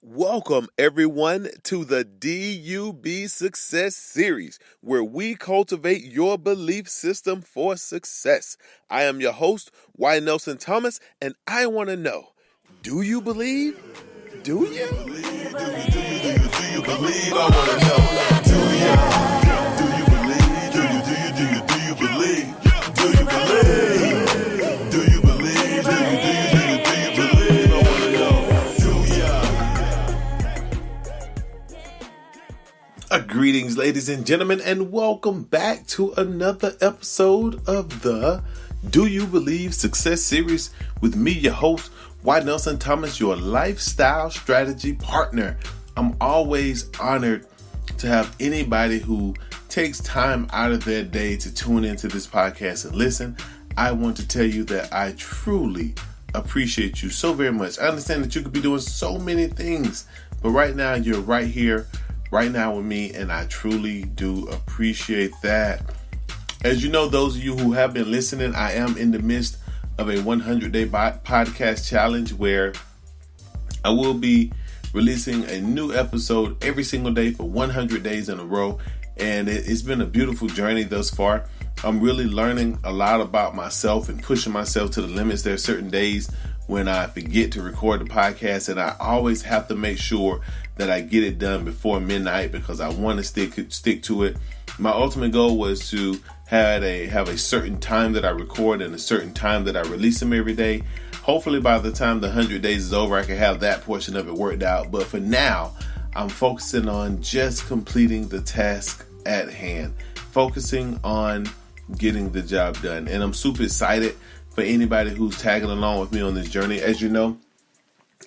Welcome, everyone, to the DUB Success Series, where we cultivate your belief system for success. I am your host, Y. Nelson Thomas, and I want to know, do you believe? Do you? Do you believe? I want to know. Do you? Do you believe? Do you believe? Do you believe? Do you believe? Do you believe? I want to know. Do ya? Greetings, ladies and gentlemen, and welcome back to another episode of the Do You Believe Success Series with me, your host, Y. Nelson Thomas, your lifestyle strategy partner. I'm always honored to have anybody who takes time out of their day to tune into this podcast and listen. I want to tell you that I truly appreciate you so very much. I understand that you could be doing so many things, but right now you're right here, right now with me, and I truly do appreciate that. As you know, those of you who have been listening, I am in the midst of a 100-day podcast challenge where I will be releasing a new episode every single day for 100 days in a row. And it's been a beautiful journey thus far. I'm really learning a lot about myself and pushing myself to the limits. There are certain days when I forget to record the podcast, and I always have to make sure that I get it done before midnight because I want to stick to it. My ultimate goal was to have a certain time that I record and a certain time that I release them every day. Hopefully by the time the 100 days is over, I can have that portion of it worked out. But for now, I'm focusing on just completing the task at hand, focusing on getting the job done. And I'm super excited for anybody who's tagging along with me on this journey. As you know,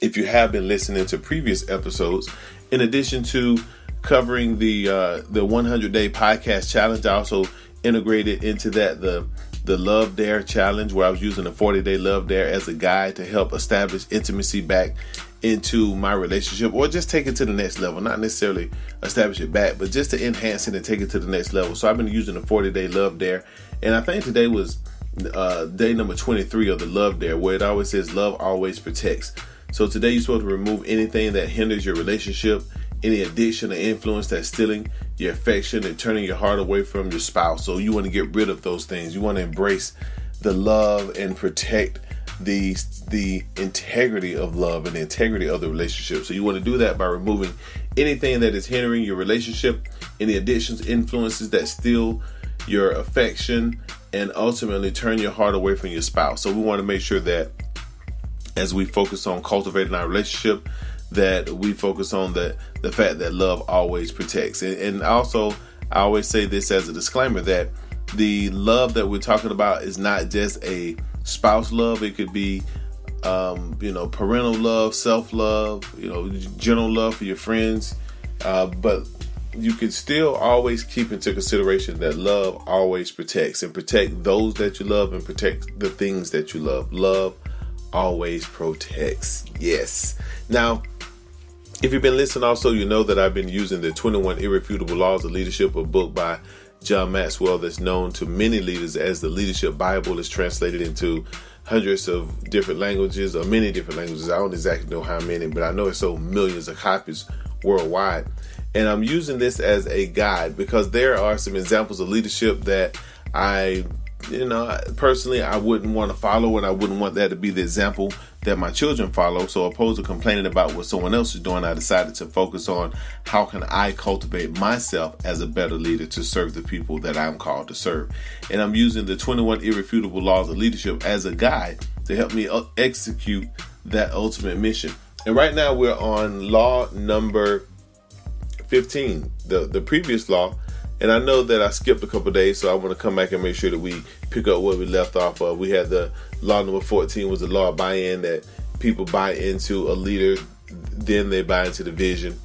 if you have been listening to previous episodes, in addition to covering the 100-day podcast challenge, I also integrated into that the Love Dare challenge, where I was using the 40-day Love Dare as a guide to help establish intimacy back into my relationship, or just take it to the next level. Not necessarily establish it back, but just to enhance it and take it to the next level. So I've been using the 40-day Love Dare, and I think today was day number 23 of the Love Dare, where it always says love always protects. So today you're supposed to remove anything that hinders your relationship, any addiction or influence that's stealing your affection and turning your heart away from your spouse. So you want to get rid of those things. You want to embrace the love and protect the integrity of love and the integrity of the relationship. So you want to do that by removing anything that is hindering your relationship, any addictions, influences that steal your affection, and ultimately turn your heart away from your spouse. So we want to make sure that as we focus on cultivating our relationship, that we focus on the fact that love always protects. And also, I always say this as a disclaimer, that the love that we're talking about is not just a spouse love. It could be, parental love, self-love, general love for your friends. But you can still always keep into consideration that love always protects, and protect those that you love and protect the things that you love. Love always protects. Yes. Now, if you've been listening also, you know that I've been using the 21 Irrefutable Laws of Leadership, a book by John Maxwell that's known to many leaders as the Leadership Bible. Is translated into hundreds of different languages, or many different languages. I don't exactly know how many, but I know it's sold millions of copies worldwide. And I'm using this as a guide because there are some examples of leadership that personally, I wouldn't want to follow, and I wouldn't want that to be the example that my children follow. So opposed to complaining about what someone else is doing, I decided to focus on how can I cultivate myself as a better leader to serve the people that I'm called to serve. And I'm using the 21 Irrefutable Laws of Leadership as a guide to help me execute that ultimate mission. And right now we're on law number 15, the previous law. And I know that I skipped a couple of days, so I want to come back and make sure that we pick up where we left off of. We had the law number 14 was the law of buy-in, that people buy into a leader, then they buy into the vision.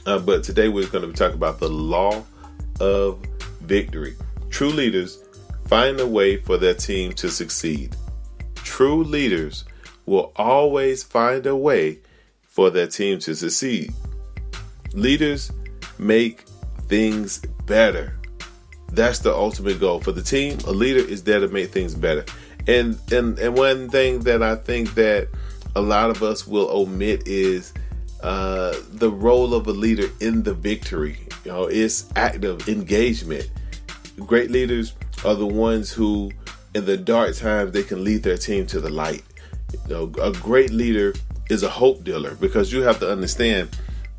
But today we're going to be talking about the law of victory. True leaders find a way for their team to succeed. True leaders will always find a way for their team to succeed. Leaders make things better. That's the ultimate goal for the team. A leader is there to make things better. And one thing that I think that a lot of us will omit is the role of a leader in the victory. It's active engagement. Great leaders are the ones who, in the dark times, they can lead their team to the light. A great leader is a hope dealer, because you have to understand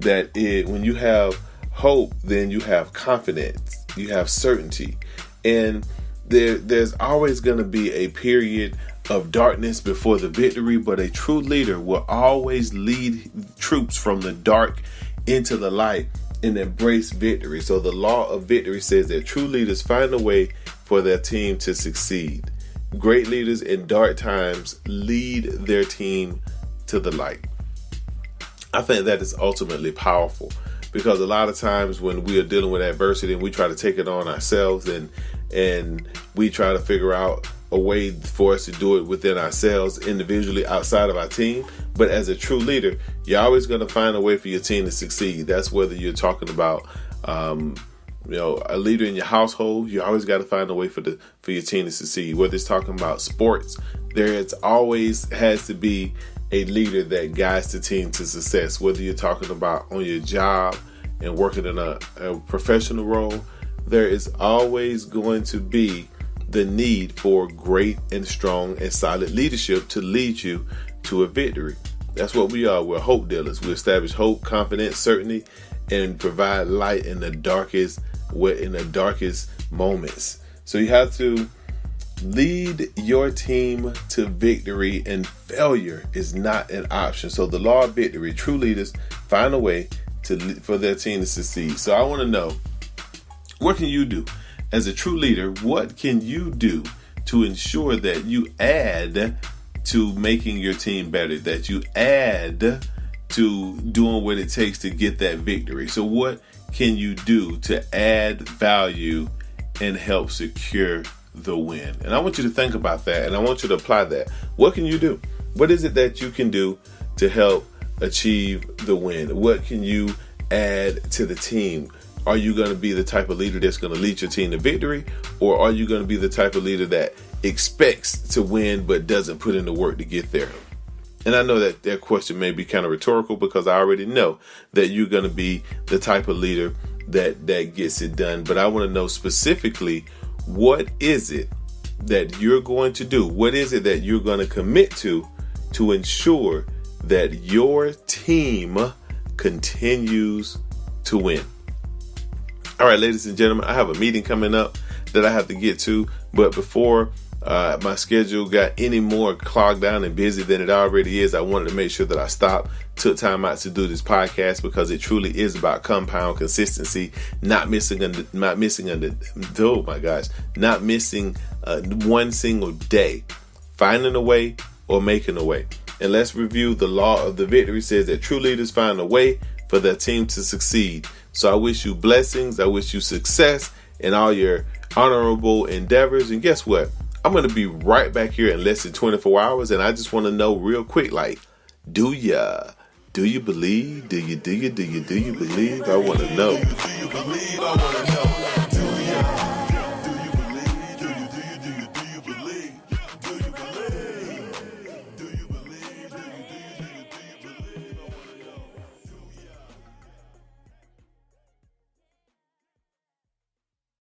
that when you have hope, then you have confidence, you have certainty, and there's always going to be a period of darkness before the victory, but a true leader will always lead troops from the dark into the light and embrace victory. So the law of victory says that true leaders find a way for their team to succeed. Great leaders in dark times lead their team to the light. I think that is ultimately powerful, because a lot of times when we are dealing with adversity and we try to take it on ourselves, and we try to figure out a way for us to do it within ourselves, individually, outside of our team. But as a true leader, you're always going to find a way for your team to succeed. That's whether you're talking about a leader in your household. You always got to find a way for your team to succeed. Whether it's talking about sports, there's always has to be a leader that guides the team to success. Whether you're talking about on your job and working in a professional role, there is always going to be the need for great and strong and solid leadership to lead you to a victory. That's what we are. We're hope dealers. We establish hope, confidence, certainty, and provide light in the darkest moments. So you have to lead your team to victory, and failure is not an option. So the law of victory: true leaders find a way for their team to succeed. So I want to know, what can you do as a true leader? What can you do to ensure that you add to making your team better, that you add to doing what it takes to get that victory? So what can you do to add value and help secure the win? And I want you to think about that, and I want you to apply that. What can you do? What is it that you can do to help achieve the win? What can you add to the team? Are you going to be the type of leader that's going to lead your team to victory, or are you going to be the type of leader that expects to win but doesn't put in the work to get there? And I know that question may be kind of rhetorical, because I already know that you're going to be the type of leader that gets it done. But I want to know specifically, what is it that you're going to do? What is it that you're going to commit to ensure that your team continues to win? All right, ladies and gentlemen, I have a meeting coming up that I have to get to. But before my schedule got any more clogged down and busy than it already is, I wanted to make sure that I stopped, took time out to do this podcast, because it truly is about compound consistency, not missing one single day, finding a way or making a way. And let's review the law of the victory. Says that true leaders find a way for their team to succeed. So I wish you blessings. I wish you success in all your honorable endeavors. And guess what? I'm going to be right back here in less than 24 hours. And I just want to know real quick, do you believe? Do you believe? I want to know. Do you believe? I want to know.